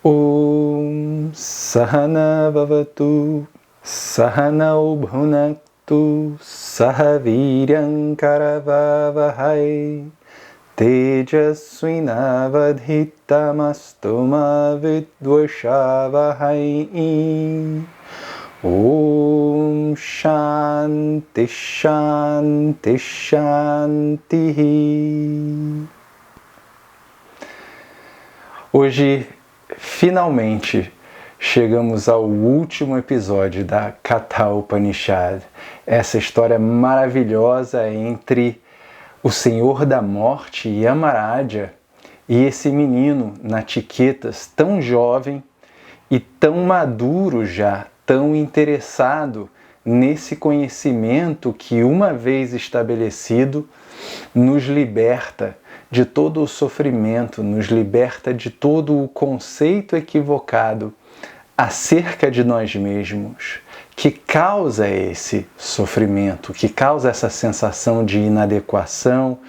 Om Sahana Bhavatu Sahanau Bhunaktu Sahaviryam Karavavahai Tejasvinavadhitamastu ma vidvashavahai. Om Shanti Shanti Shanti. Hoje, finalmente, chegamos ao último episódio da Katha Upanishad, essa história maravilhosa entre o Senhor da Morte, Yamaraja, e esse menino Nachiketas, tão jovem e tão maduro já, tão interessado nesse conhecimento que, uma vez estabelecido, nos liberta de todo o sofrimento, nos liberta de todo o conceito equivocado acerca de nós mesmos, que causa esse sofrimento, que causa essa sensação de inadequação,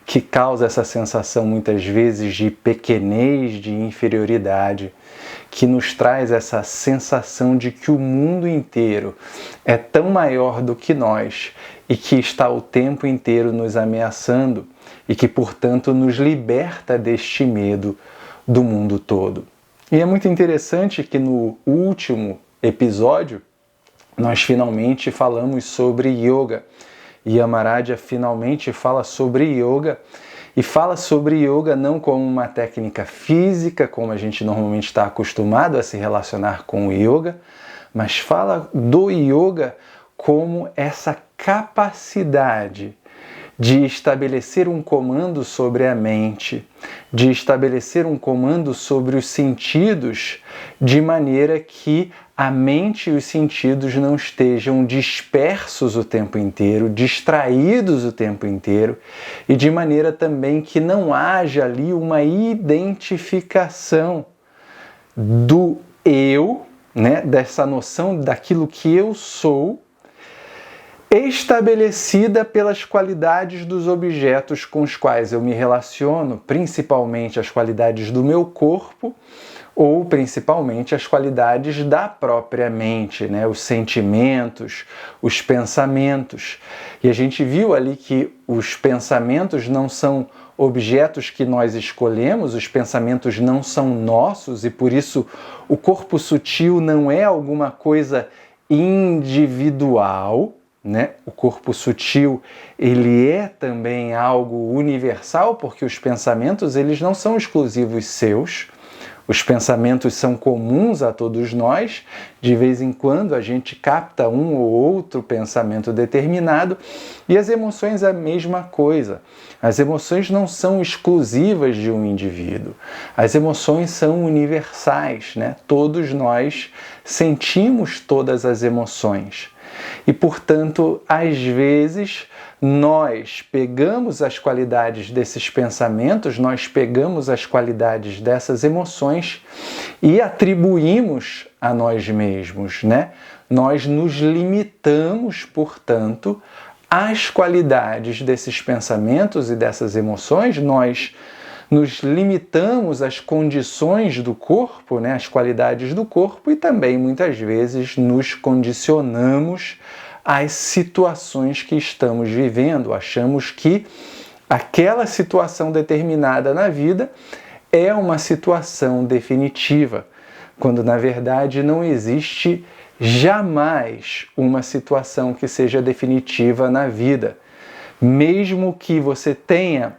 que causa essa sensação muitas vezes de pequenez, de inferioridade, que nos traz essa sensação de que o mundo inteiro é tão maior do que nós e que está o tempo inteiro nos ameaçando e que, portanto, nos liberta deste medo do mundo todo. E é muito interessante que no último episódio nós finalmente falamos sobre yoga. Yamaraja finalmente fala sobre yoga, e fala sobre yoga não como uma técnica física, como a gente normalmente está acostumado a se relacionar com o yoga, mas fala do yoga como essa capacidade de estabelecer um comando sobre a mente, de estabelecer um comando sobre os sentidos, de maneira que a mente e os sentidos não estejam dispersos o tempo inteiro, distraídos o tempo inteiro, e de maneira também que não haja ali uma identificação do eu, né, dessa noção daquilo que eu sou, estabelecida pelas qualidades dos objetos com os quais eu me relaciono, principalmente as qualidades do meu corpo, ou principalmente as qualidades da própria mente, né? Os sentimentos, os pensamentos. E a gente viu ali que os pensamentos não são objetos que nós escolhemos, os pensamentos não são nossos, e por isso o corpo sutil não é alguma coisa individual, né? O corpo sutil, ele é também algo universal, porque os pensamentos, eles não são exclusivos seus. Os pensamentos são comuns a todos nós, de vez em quando a gente capta um ou outro pensamento determinado, e as emoções é a mesma coisa. As emoções não são exclusivas de um indivíduo, as emoções são universais, né? Todos nós sentimos todas as emoções. E, portanto, às vezes, nós pegamos as qualidades desses pensamentos, nós pegamos as qualidades dessas emoções e atribuímos a nós mesmos, né? Nós nos limitamos, portanto, às qualidades desses pensamentos e dessas emoções, nós nos limitamos às condições do corpo, né, às qualidades do corpo, e também muitas vezes nos condicionamos às situações que estamos vivendo. Achamos que aquela situação determinada na vida é uma situação definitiva, quando na verdade não existe jamais uma situação que seja definitiva na vida. Mesmo que você tenha,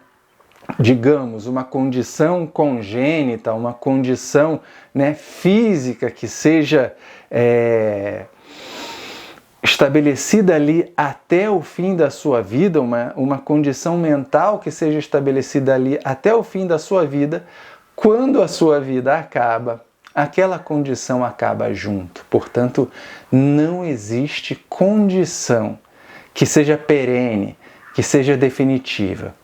digamos, uma condição congênita, uma condição, né, física que seja estabelecida ali até o fim da sua vida, uma condição mental que seja estabelecida ali até o fim da sua vida, quando a sua vida acaba, aquela condição acaba junto. Portanto, não existe condição que seja perene, que seja definitiva.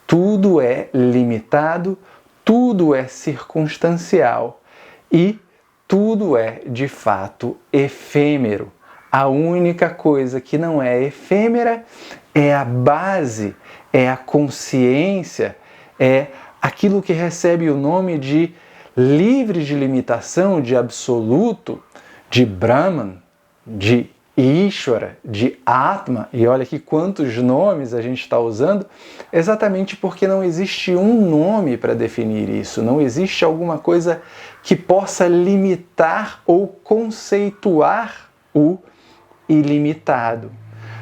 Tudo é limitado, tudo é circunstancial e tudo é, de fato, efêmero. A única coisa que não é efêmera é a base, é a consciência, é aquilo que recebe o nome de livre de limitação, de absoluto, de Brahman, de Ishvara, de Atma, e olha aqui quantos nomes a gente está usando, exatamente porque não existe um nome para definir isso, não existe alguma coisa que possa limitar ou conceituar o ilimitado.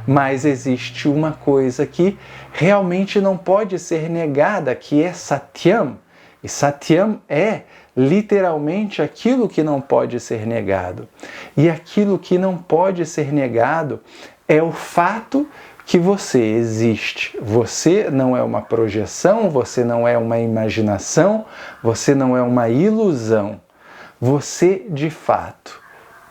Mas existe uma coisa que realmente não pode ser negada, que é Satyam. E Satyam é literalmente aquilo que não pode ser negado. E aquilo que não pode ser negado é o fato que você existe. Você não é uma projeção, você não é uma imaginação, você não é uma ilusão. Você, de fato,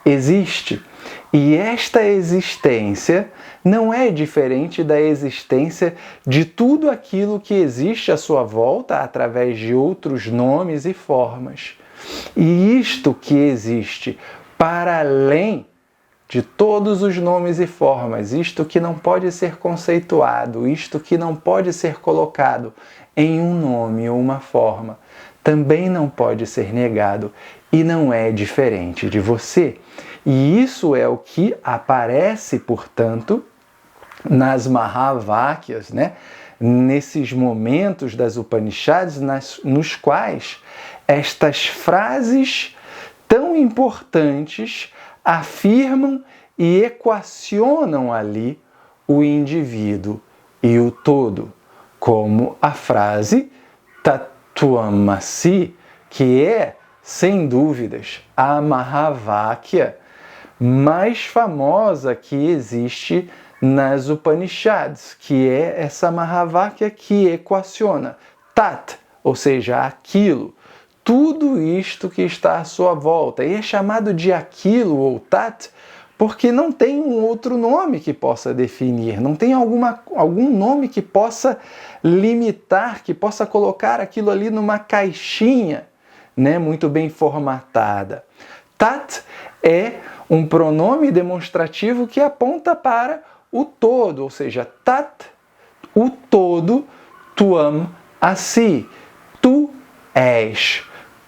existe. E esta existência não é diferente da existência de tudo aquilo que existe à sua volta através de outros nomes e formas. E isto que existe para além de todos os nomes e formas, isto que não pode ser conceituado, isto que não pode ser colocado em um nome ou uma forma, também não pode ser negado e não é diferente de você. E isso é o que aparece, portanto, nas Mahavakyas, né? Nesses momentos das Upanishads, nos quais estas frases tão importantes afirmam e equacionam ali o indivíduo e o todo, como a frase Tatvamasi, que é, sem dúvidas, a Mahavakya mais famosa que existe nas Upanishads, que é essa Mahavakya que equaciona Tat, ou seja, aquilo, tudo isto que está à sua volta. E é chamado de aquilo ou Tat porque não tem um outro nome que possa definir, não tem algum nome que possa limitar, que possa colocar aquilo ali numa caixinha, né, muito bem formatada. Tat é um pronome demonstrativo que aponta para o todo, ou seja, Tat, o todo, Tuam Asi, tu és.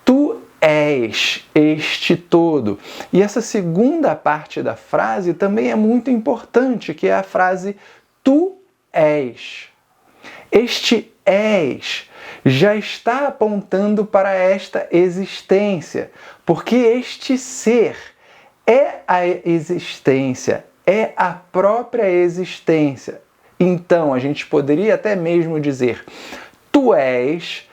Tu és este todo. E essa segunda parte da frase também é muito importante, que é a frase tu és. Este és já está apontando para esta existência, porque este ser é a existência, é a própria existência. Então, a gente poderia até mesmo dizer, tu és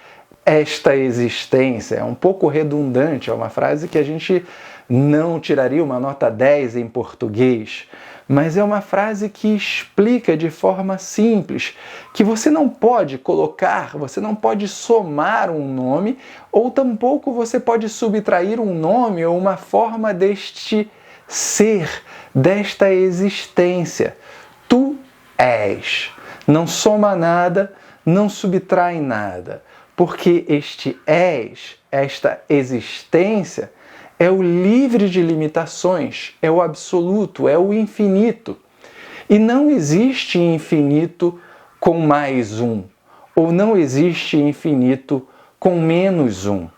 esta existência. É um pouco redundante, é uma frase que a gente não tiraria uma nota 10 em português, mas é uma frase que explica de forma simples que você não pode colocar, você não pode somar um nome, ou tampouco você pode subtrair um nome ou uma forma deste ser, desta existência. Tu és. Não soma nada, não subtrai nada. Porque este és, esta existência, é o livre de limitações, é o absoluto, é o infinito. E não existe infinito com mais um, ou não existe infinito com menos um.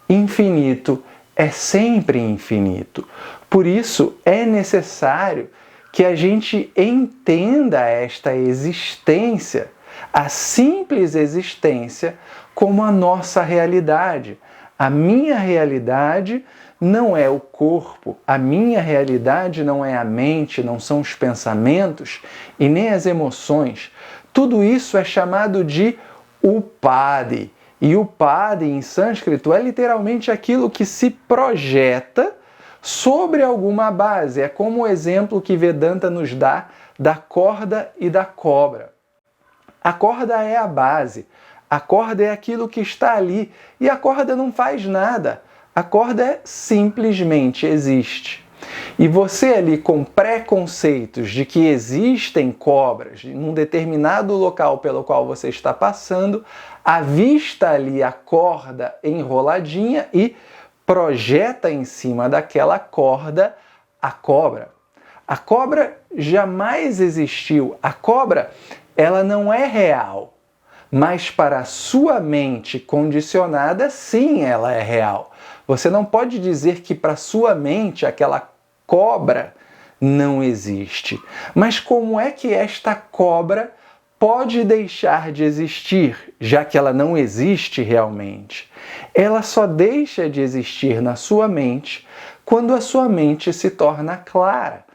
Infinito é sempre infinito. Por isso é necessário que a gente entenda esta existência, a simples existência, como a nossa realidade. A minha realidade não é o corpo, a minha realidade não é a mente, não são os pensamentos e nem as emoções. Tudo isso é chamado de upadi. E upadi em sânscrito é literalmente aquilo que se projeta sobre alguma base. É como o exemplo que Vedanta nos dá da corda e da cobra. A corda é a base. A corda é aquilo que está ali e a corda não faz nada. A corda simplesmente existe. E você ali com preconceitos de que existem cobras em um determinado local pelo qual você está passando, avista ali a corda enroladinha e projeta em cima daquela corda a cobra. A cobra jamais existiu. A cobra, ela não é real. mas para a sua mente condicionada, sim, ela é real. Você não pode dizer que para a sua mente aquela cobra não existe. Mas como é que esta cobra pode deixar de existir, já que ela não existe realmente? Ela só deixa de existir na sua mente quando a sua mente se torna clara,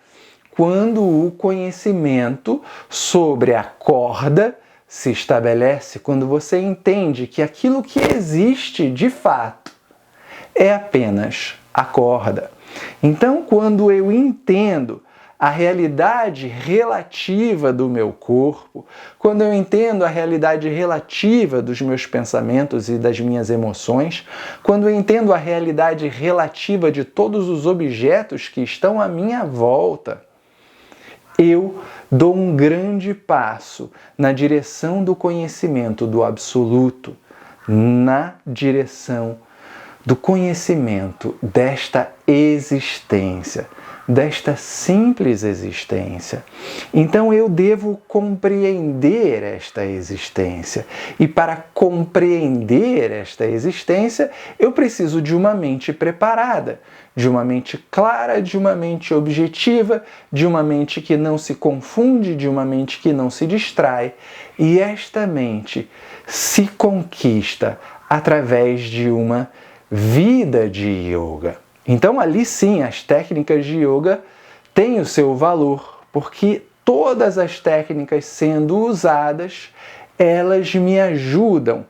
quando o conhecimento sobre a corda se estabelece, quando você entende que aquilo que existe de fato é apenas a corda. Então, quando eu entendo a realidade relativa do meu corpo, quando eu entendo a realidade relativa dos meus pensamentos e das minhas emoções, quando eu entendo a realidade relativa de todos os objetos que estão à minha volta, eu dou um grande passo na direção do conhecimento do absoluto, na direção do conhecimento desta existência, desta simples existência. Então eu devo compreender esta existência. E para compreender esta existência, eu preciso de uma mente preparada, de uma mente clara, de uma mente objetiva, de uma mente que não se confunde, de uma mente que não se distrai. E esta mente se conquista através de uma vida de yoga. Então ali sim as técnicas de yoga têm o seu valor, porque todas as técnicas sendo usadas, elas me ajudam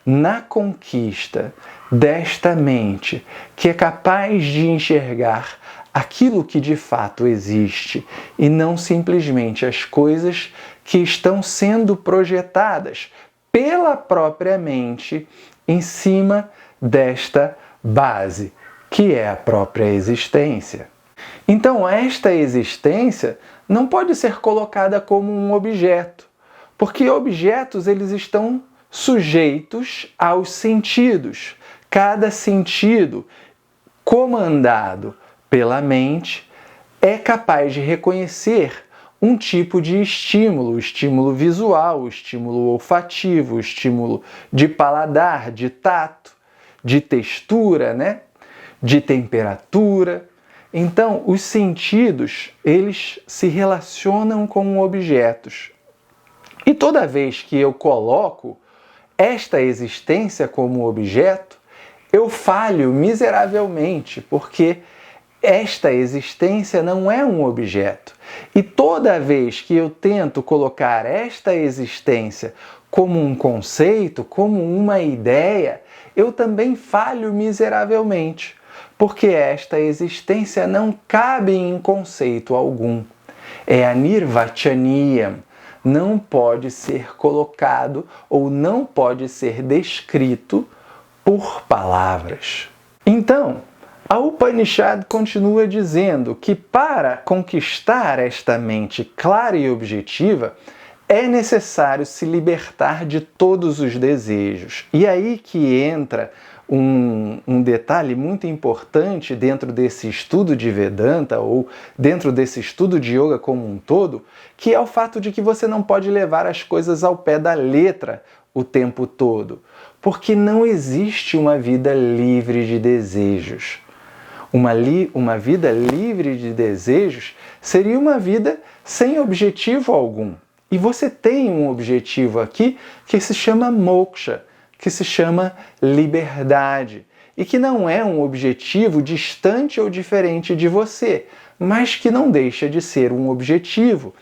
na conquista desta mente que é capaz de enxergar aquilo que de fato existe e não simplesmente as coisas que estão sendo projetadas pela própria mente em cima desta base, que é a própria existência. Então, esta existência não pode ser colocada como um objeto, porque objetos eles estão sujeitos aos sentidos. Cada sentido, comandado pela mente, é capaz de reconhecer um tipo de estímulo, o estímulo visual, o estímulo olfativo, o estímulo de paladar, de tato, de textura, né? De temperatura. Então, os sentidos, eles se relacionam com objetos. E toda vez que eu coloco esta existência como objeto, eu falho miseravelmente, porque esta existência não é um objeto. E toda vez que eu tento colocar esta existência como um conceito, como uma ideia, eu também falho miseravelmente, porque esta existência não cabe em conceito algum. É a nirvachaniyam, não pode ser colocado ou não pode ser descrito por palavras. Então, a Upanishad continua dizendo que para conquistar esta mente clara e objetiva, é necessário se libertar de todos os desejos. E aí que entra um detalhe muito importante dentro desse estudo de Vedanta ou dentro desse estudo de yoga como um todo, que é o fato de que você não pode levar as coisas ao pé da letra o tempo todo, porque não existe uma vida livre de desejos. Uma vida livre de desejos seria uma vida sem objetivo algum. E você tem um objetivo aqui que se chama moksha, que se chama liberdade, e que não é um objetivo distante ou diferente de você, mas que não deixa de ser um objetivo.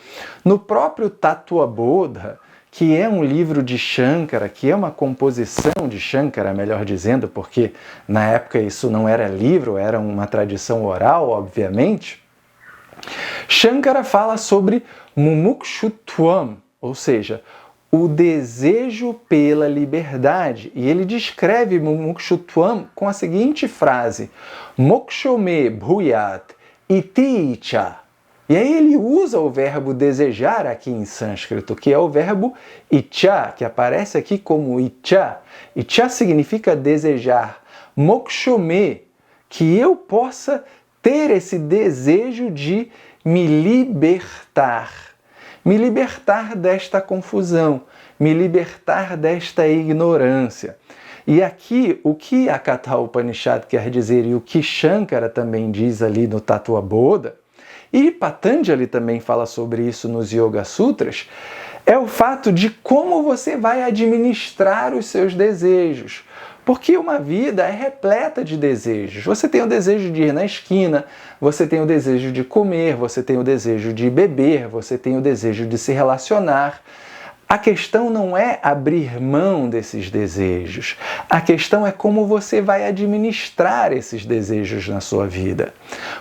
No próprio Tattva-bodha, que é um livro de Shankara, que é uma composição de Shankara, melhor dizendo, porque na época isso não era livro, era uma tradição oral, obviamente, Shankara fala sobre mumukshutvam, ou seja, o desejo pela liberdade. E ele descreve mumukshutvam com a seguinte frase: mokshome bhuyat iti icha. E aí ele usa o verbo desejar aqui em sânscrito, que é o verbo icha, que aparece aqui como icha. Icha significa desejar. Mokshome, que eu possa ter esse desejo de me libertar desta confusão, me libertar desta ignorância. E aqui, o que a Katha Upanishad quer dizer, e o que Shankara também diz ali no Tattva Bodha, e Patanjali também fala sobre isso nos Yoga Sutras, é o fato de como você vai administrar os seus desejos. Porque uma vida é repleta de desejos. Você tem o desejo de ir na esquina, você tem o desejo de comer, você tem o desejo de beber, você tem o desejo de se relacionar. A questão não é abrir mão desses desejos. A questão é como você vai administrar esses desejos na sua vida.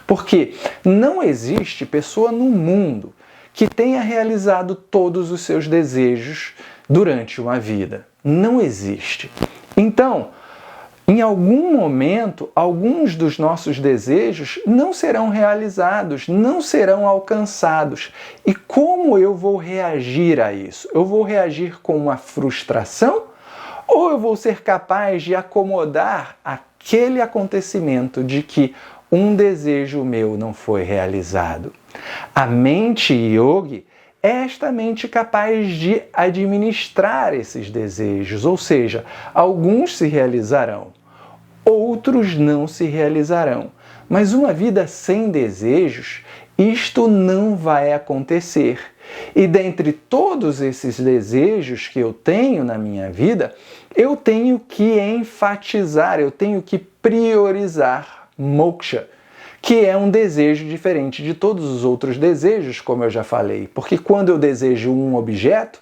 Porque não existe pessoa no mundo que tenha realizado todos os seus desejos durante uma vida. Não existe. Então, em algum momento, alguns dos nossos desejos não serão realizados, não serão alcançados. E como eu vou reagir a isso? Eu vou reagir com uma frustração? Ou eu vou ser capaz de acomodar aquele acontecimento de que um desejo meu não foi realizado? A mente yogi é esta mente capaz de administrar esses desejos, ou seja, alguns se realizarão, outros não se realizarão. Mas uma vida sem desejos, isto não vai acontecer. E dentre todos esses desejos que eu tenho na minha vida, eu tenho que enfatizar, eu tenho que priorizar moksha, que é um desejo diferente de todos os outros desejos, como eu já falei. Porque quando eu desejo um objeto,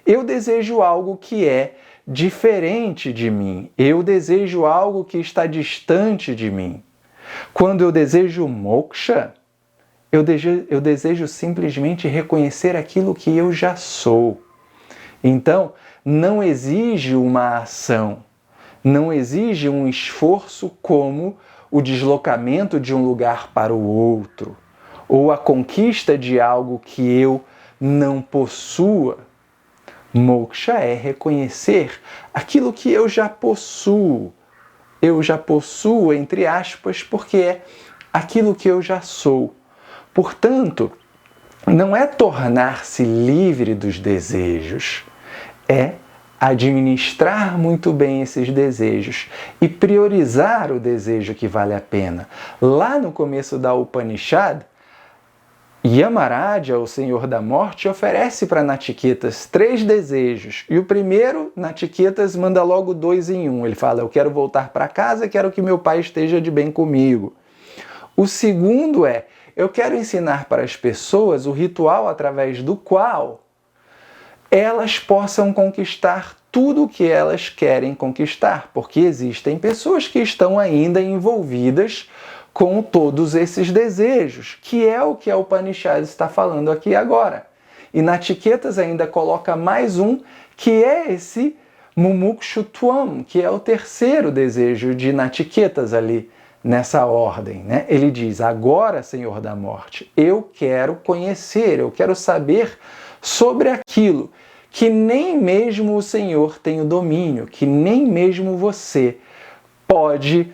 eu desejo algo que é diferente de mim. Eu desejo algo que está distante de mim. Quando eu desejo moksha, eu desejo simplesmente reconhecer aquilo que eu já sou. Então, não exige uma ação, não exige um esforço como o deslocamento de um lugar para o outro, ou a conquista de algo que eu não possua. Moksha é reconhecer aquilo que eu já possuo. Eu já possuo, entre aspas, porque é aquilo que eu já sou. Portanto, não é tornar-se livre dos desejos, é administrar muito bem esses desejos e priorizar o desejo que vale a pena. Lá no começo da Upanishad, Yamaraja, o Senhor da Morte, oferece para Nachiketas 3 desejos. E o primeiro, Nachiketas manda logo 2 em 1. Ele fala, eu quero voltar para casa, quero que meu pai esteja de bem comigo. O segundo é, eu quero ensinar para as pessoas o ritual através do qual elas possam conquistar tudo o que elas querem conquistar, porque existem pessoas que estão ainda envolvidas com todos esses desejos, que é o que a Upanishad está falando aqui agora. E Nachiketas ainda coloca mais um, que é esse Mumukshutvam, que é o terceiro desejo de Nachiketas ali nessa ordem, né? Ele diz, agora, Senhor da Morte, eu quero conhecer, eu quero saber sobre aquilo que nem mesmo o Senhor tem o domínio, que nem mesmo você pode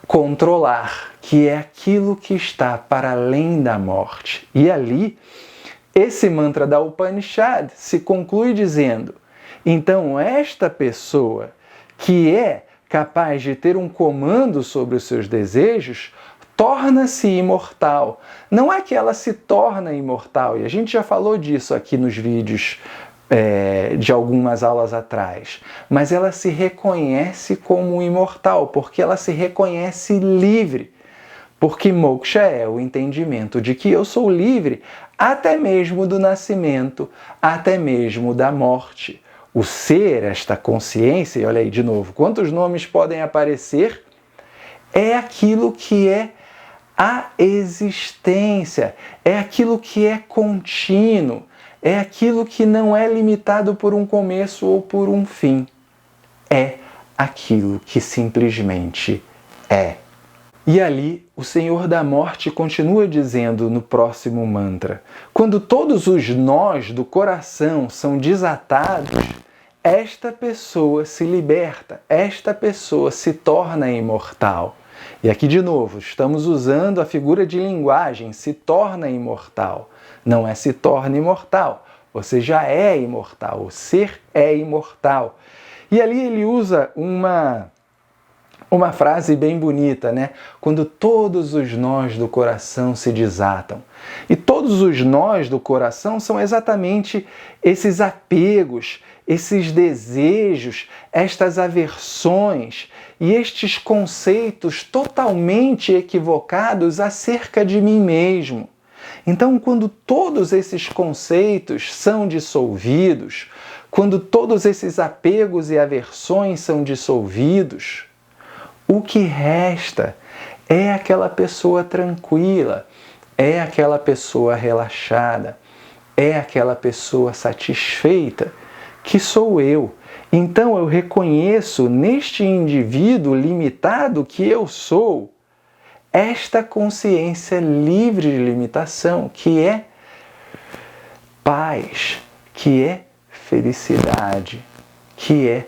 controlar, que é aquilo que está para além da morte. E ali, esse mantra da Upanishad se conclui dizendo, então esta pessoa que é capaz de ter um comando sobre os seus desejos, torna-se imortal. Não é que ela se torna imortal, e a gente já falou disso aqui nos vídeos de algumas aulas atrás, mas ela se reconhece como imortal, porque ela se reconhece livre. Porque moksha é o entendimento de que eu sou livre até mesmo do nascimento, até mesmo da morte. O ser, esta consciência, e olha aí de novo, quantos nomes podem aparecer, é aquilo que é a existência, é aquilo que é contínuo, é aquilo que não é limitado por um começo ou por um fim. É aquilo que simplesmente é. E ali, o Senhor da Morte continua dizendo no próximo mantra, quando todos os nós do coração são desatados, esta pessoa se liberta, esta pessoa se torna imortal. E aqui de novo, estamos usando a figura de linguagem, se torna imortal. Não é se torna imortal, você já é imortal, o ser é imortal. E ali ele usa uma frase bem bonita, né? Quando todos os nós do coração se desatam. E todos os nós do coração são exatamente esses apegos, esses desejos, estas aversões e estes conceitos totalmente equivocados acerca de mim mesmo. Então, quando todos esses conceitos são dissolvidos, quando todos esses apegos e aversões são dissolvidos, o que resta é aquela pessoa tranquila, é aquela pessoa relaxada, é aquela pessoa satisfeita, que sou eu. Então eu reconheço neste indivíduo limitado que eu sou esta consciência livre de limitação, que é paz, que é felicidade, que é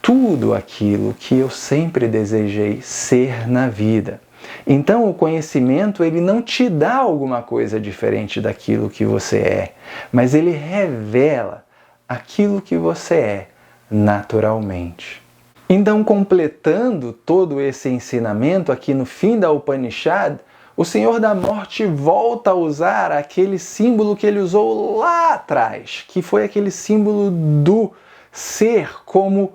tudo aquilo que eu sempre desejei ser na vida. Então o conhecimento, ele não te dá alguma coisa diferente daquilo que você é, mas ele revela aquilo que você é naturalmente. Então, completando todo esse ensinamento aqui no fim da Upanishad, o Senhor da Morte volta a usar aquele símbolo que ele usou lá atrás, que foi aquele símbolo do ser como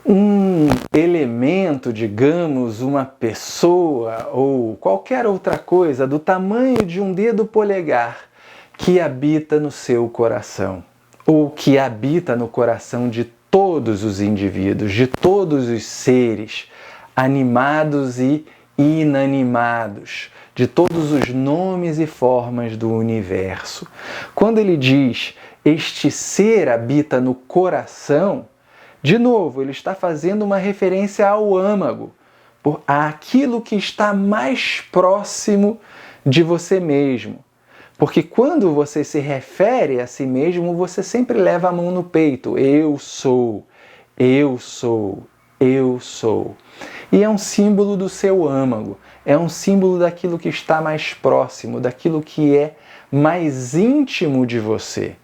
um elemento, digamos, uma pessoa ou qualquer outra coisa do tamanho de um dedo polegar que habita no seu coração, ou que habita no coração de todos os indivíduos, de todos os seres, animados e inanimados, de todos os nomes e formas do universo. Quando ele diz, este ser habita no coração, de novo, ele está fazendo uma referência ao âmago, àquilo que está mais próximo de você mesmo. Porque quando você se refere a si mesmo, você sempre leva a mão no peito. Eu sou, eu sou, eu sou. E é um símbolo do seu âmago, é um símbolo daquilo que está mais próximo, daquilo que é mais íntimo de você.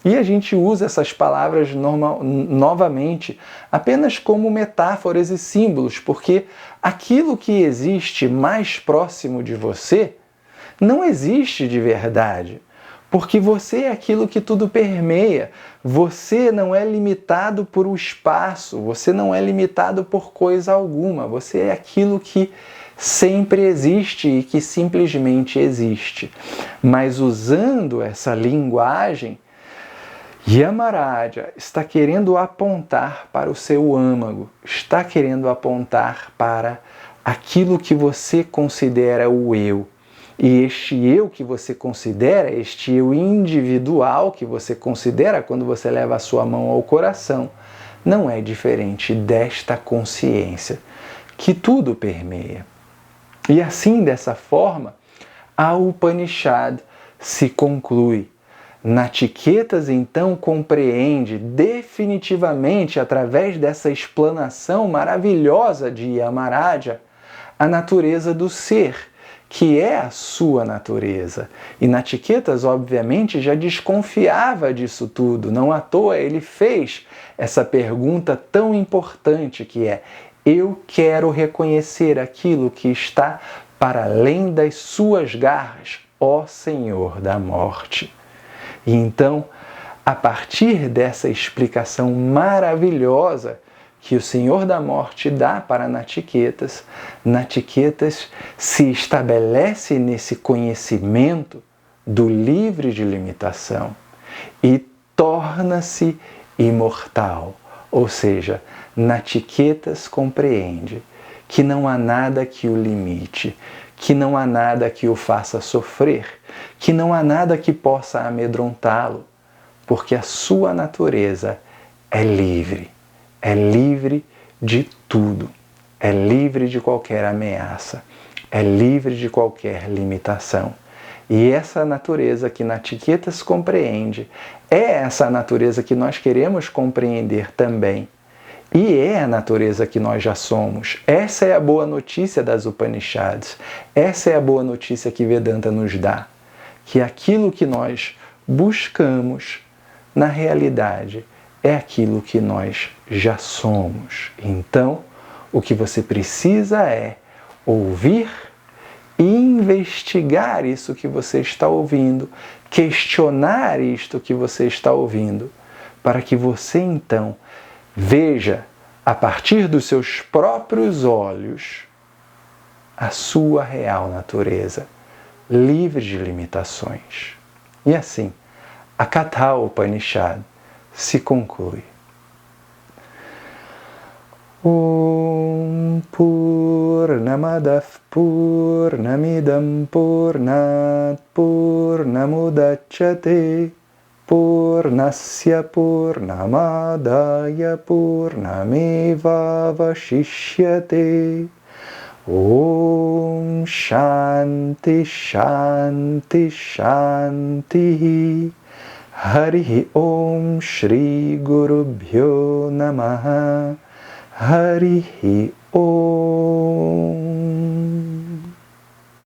E a gente usa essas palavras novamente apenas como metáforas e símbolos, porque aquilo que existe mais próximo de você não existe de verdade, porque você é aquilo que tudo permeia. Você não é limitado por um espaço, você não é limitado por coisa alguma, você é aquilo que sempre existe e que simplesmente existe. Mas usando essa linguagem, Yamaraja está querendo apontar para o seu âmago, está querendo apontar para aquilo que você considera o eu. E este eu que você considera, este eu individual que você considera quando você leva a sua mão ao coração, não é diferente desta consciência que tudo permeia. E assim, dessa forma, a Upanishad se conclui. Natiketas, então, compreende definitivamente, através dessa explanação maravilhosa de Yamaraja, a natureza do ser, que é a sua natureza. E Natiketas, obviamente, já desconfiava disso tudo. Não à toa ele fez essa pergunta tão importante que é: eu quero reconhecer aquilo que está para além das suas garras, ó Senhor da Morte. E então, a partir dessa explicação maravilhosa que o Senhor da Morte dá para Natiketas, Natiketas se estabelece nesse conhecimento do livre de limitação e torna-se imortal. Ou seja, Natiketas compreende que não há nada que o limite, que não há nada que o faça sofrer, que não há nada que possa amedrontá-lo, porque a sua natureza é livre de tudo, é livre de qualquer ameaça, é livre de qualquer limitação. E essa natureza que Natiketas compreende é essa natureza que nós queremos compreender também. E é a natureza que nós já somos. Essa é a boa notícia das Upanishads. Essa é a boa notícia que Vedanta nos dá. Que aquilo que nós buscamos, na realidade, é aquilo que nós já somos. Então, o que você precisa é ouvir e investigar isso que você está ouvindo, questionar isto que você está ouvindo, para que você então veja, a partir dos seus próprios olhos, a sua real natureza, livre de limitações. E assim, a Katha Upanishad se conclui. Om Purnamadav Purnamidam Purnat Purnamudachyate Purnasya Purnamadaya Purnameva Vashishyate. Om Shanti Shanti Shanti. Hari Om Shri Gurubhyo Namaha. Hari Om.